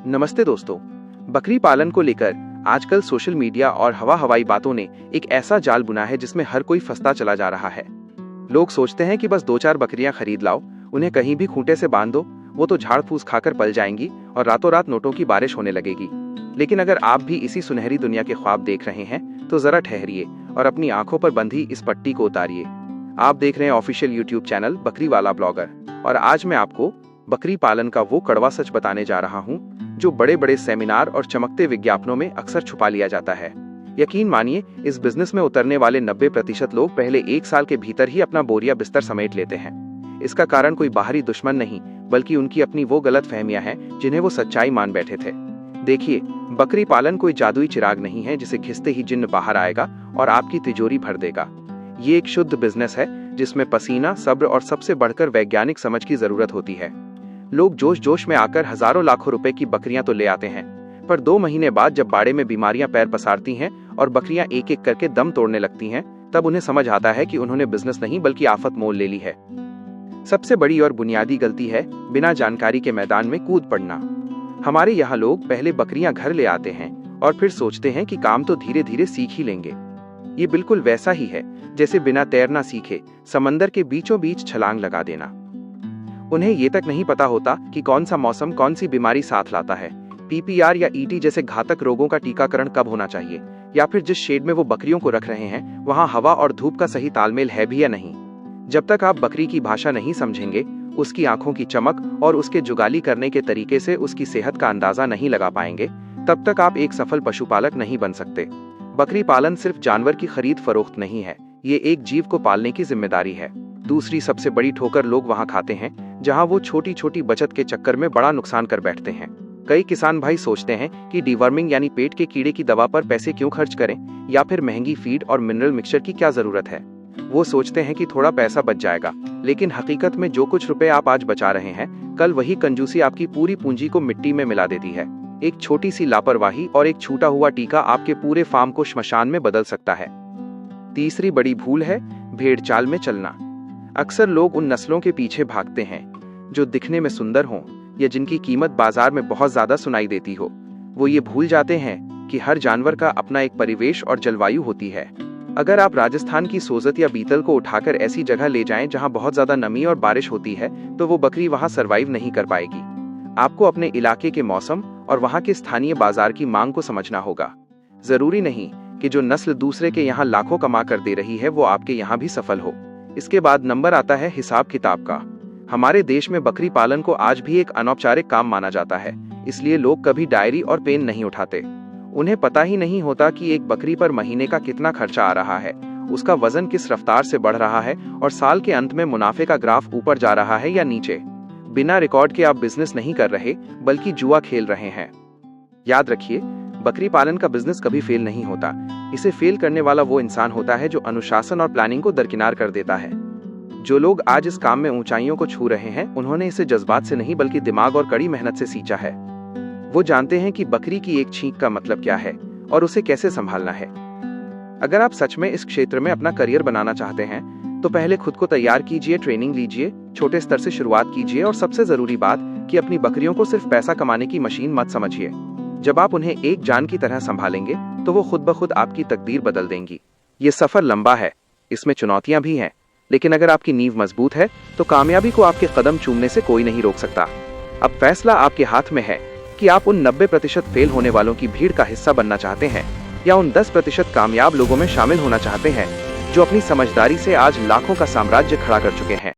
नमस्ते दोस्तों। बकरी पालन को लेकर आजकल सोशल मीडिया और हवाई बातों ने एक ऐसा जाल बुना है जिसमें हर कोई फंसता चला जा रहा है। लोग सोचते हैं कि बस 2-4 बकरियां खरीद लाओ, उन्हें कहीं भी खूंटे से बांध दो, वो तो झाड़ फूस खाकर पल जाएंगी और रातों रात नोटों की बारिश होने लगेगी। लेकिन अगर आप भी इसी सुनहरी दुनिया के ख्वाब देख रहे हैं तो जरा ठहरिए और अपनी आंखों पर बंधी इस पट्टी को उतारिए। आप देख रहे हैं ऑफिशियल यूट्यूब चैनल बकरी वाला ब्लॉगर, और आज मैं आपको बकरी पालन का वो कड़वा सच बताने जा रहा हूँ जो बड़े बड़े सेमिनार और चमकते विज्ञापनों में अक्सर छुपा लिया जाता है। यकीन मानिए, इस बिजनेस में उतरने वाले 90% लोग पहले 1 साल के भीतर ही अपना बोरिया बिस्तर समेट लेते हैं। इसका कारण कोई बाहरी दुश्मन नहीं, बल्कि उनकी अपनी वो गलत फहमियां हैं जिन्हें वो सच्चाई मान बैठे थे। देखिए, बकरी पालन कोई जादुई चिराग नहीं है जिसे घिसते ही जिन्न बाहर आएगा और आपकी तिजोरी भर देगा। ये एक शुद्ध बिजनेस है जिसमें पसीना, सब्र और सबसे बढ़कर वैज्ञानिक समझ की जरूरत होती है। लोग जोश जोश में आकर हजारों लाखों रुपए की बकरियां तो ले आते हैं, पर 2 महीने बाद जब बाड़े में बीमारियां पैर पसारती हैं और बकरियां एक एक करके दम तोड़ने लगती हैं, तब उन्हें समझ आता है कि उन्होंने बिजनेस नहीं बल्कि आफत मोल ले ली है। सबसे बड़ी और बुनियादी गलती है बिना जानकारी के मैदान में कूद पड़ना। हमारे यहाँ लोग पहले बकरियां घर ले आते हैं और फिर सोचते हैं कि काम तो धीरे धीरे सीख ही लेंगे। ये बिल्कुल वैसा ही है जैसे बिना तैरना सीखे समंदर के बीचों बीच छलांग लगा देना। उन्हें ये तक नहीं पता होता कि कौन सा मौसम कौन सी बीमारी साथ लाता है, पीपीआर या ईटी जैसे घातक रोगों का टीकाकरण कब होना चाहिए, या फिर जिस शेड में वो बकरियों को रख रहे हैं वहां हवा और धूप का सही तालमेल है भी या नहीं। जब तक आप बकरी की भाषा नहीं समझेंगे, उसकी आंखों की चमक और उसके जुगाली करने के तरीके से उसकी सेहत का अंदाजा नहीं लगा पाएंगे, तब तक आप एक सफल पशुपालक नहीं बन सकते। बकरी पालन सिर्फ जानवर की खरीद फरोख्त नहीं है, ये एक जीव को पालने की जिम्मेदारी है। दूसरी सबसे बड़ी ठोकर लोग वहां खाते हैं जहां वो छोटी छोटी बचत के चक्कर में बड़ा नुकसान कर बैठते हैं। कई किसान भाई सोचते हैं कि डिवर्मिंग यानी पेट के कीड़े की दवा पर पैसे क्यों खर्च करें, या फिर महंगी फीड और मिनरल मिक्सचर की क्या जरूरत है। वो सोचते हैं कि थोड़ा पैसा बच जाएगा, लेकिन हकीकत में जो कुछ रुपए आप आज बचा रहे हैं, कल वही कंजूसी आपकी पूरी पूंजी को मिट्टी में मिला देती है। एक छोटी सी लापरवाही और एक छूटा हुआ टीका आपके पूरे फार्म को श्मशान में बदल सकता है। तीसरी बड़ी भूल है भेड़ चाल में चलना। अक्सर लोग उन नस्लों के पीछे भागते हैं जो दिखने में सुंदर हों या जिनकी कीमत बाजार में बहुत ज्यादा सुनाई देती हो। वो ये भूल जाते हैं कि हर जानवर का अपना एक परिवेश और जलवायु होती है। अगर आप राजस्थान की सोजत या बीतल को उठाकर ऐसी जगह ले जाएं जहां बहुत ज्यादा नमी और बारिश होती है, तो वो बकरी वहां सरवाइव नहीं कर पाएगी। आपको अपने इलाके के मौसम और वहां के स्थानीय बाजार की मांग को समझना होगा। जरूरी नहीं कि जो नस्ल दूसरे के यहाँ लाखों कमा कर दे रही है वो आपके यहाँ भी सफल हो। इसके बाद नंबर आता है हिसाब किताब का। हमारे देश में बकरी पालन को आज भी एक अनौपचारिक काम माना जाता है, इसलिए लोग कभी डायरी और पेन नहीं उठाते। उन्हें पता ही नहीं होता कि एक बकरी पर महीने का कितना खर्चा आ रहा है, उसका वजन किस रफ्तार से बढ़ रहा है और साल के अंत में मुनाफे का ग्राफ ऊपर जा रहा है या नीचे। बिना रिकॉर्ड के आप बिजनेस नहीं कर रहे बल्कि जुआ खेल रहे हैं। याद रखिए, बकरी पालन का बिजनेस कभी फेल नहीं होता। इसे फेल करने वाला वो इंसान होता है जो अनुशासन और प्लानिंग को दरकिनार कर देता है। जो लोग आज इस काम में ऊंचाइयों को छू रहे हैं, उन्होंने इसे जज्बात से नहीं बल्कि दिमाग और कड़ी मेहनत से सींचा है। वो जानते हैं कि बकरी की एक छींक का मतलब क्या है और उसे कैसे संभालना है। अगर आप सच में इस क्षेत्र में अपना करियर बनाना चाहते हैं तो पहले खुद को तैयार कीजिए, ट्रेनिंग लीजिए, छोटे स्तर से शुरुआत कीजिए, और सबसे जरूरी बात कि अपनी बकरियों को सिर्फ पैसा कमाने की मशीन मत समझिए। जब आप उन्हें एक जान की तरह संभालेंगे तो वो खुद ब खुद आपकी तकदीर बदल देंगी। ये सफर लंबा है, इसमें चुनौतियां भी हैं, लेकिन अगर आपकी नींव मजबूत है तो कामयाबी को आपके कदम चूमने से कोई नहीं रोक सकता। अब फैसला आपके हाथ में है कि आप उन 90% फेल होने वालों की भीड़ का हिस्सा बनना चाहते हैं या उन 10% कामयाब लोगों में शामिल होना चाहते हैं जो अपनी समझदारी से आज लाखों का साम्राज्य खड़ा कर चुके हैं।